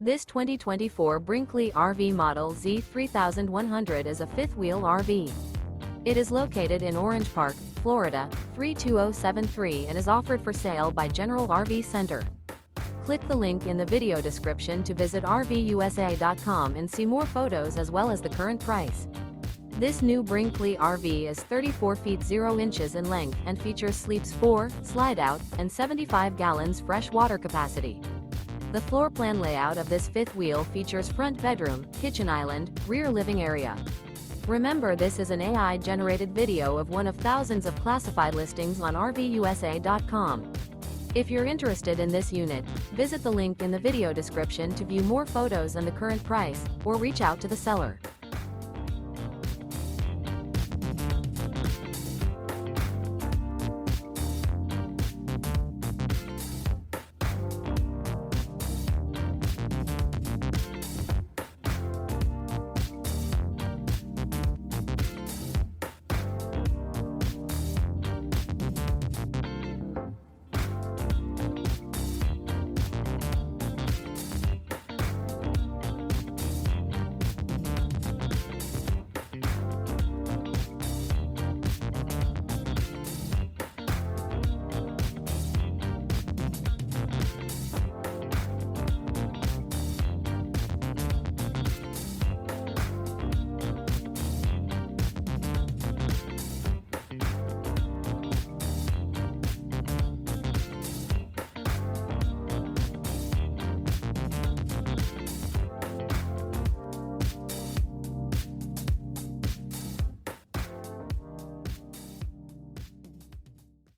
This 2024 Brinkley RV Model Z 3100 is a fifth-wheel RV. It is located in Orange Park, Florida, 32073 and is offered for sale by General RV Center. Click the link in the video description to visit RVUSA.com and see more photos as well as the current price. This new Brinkley RV is 34 feet 0 inches in length and features sleeps 4, Slideout, and 75 gallons fresh water capacity. The floor plan layout of this fifth wheel features front bedroom, kitchen island, rear living area. Remember, this is an AI-generated video of one of thousands of classified listings on RVUSA.com. If you're interested in this unit, visit the link in the video description to view more photos and the current price, or reach out to the seller.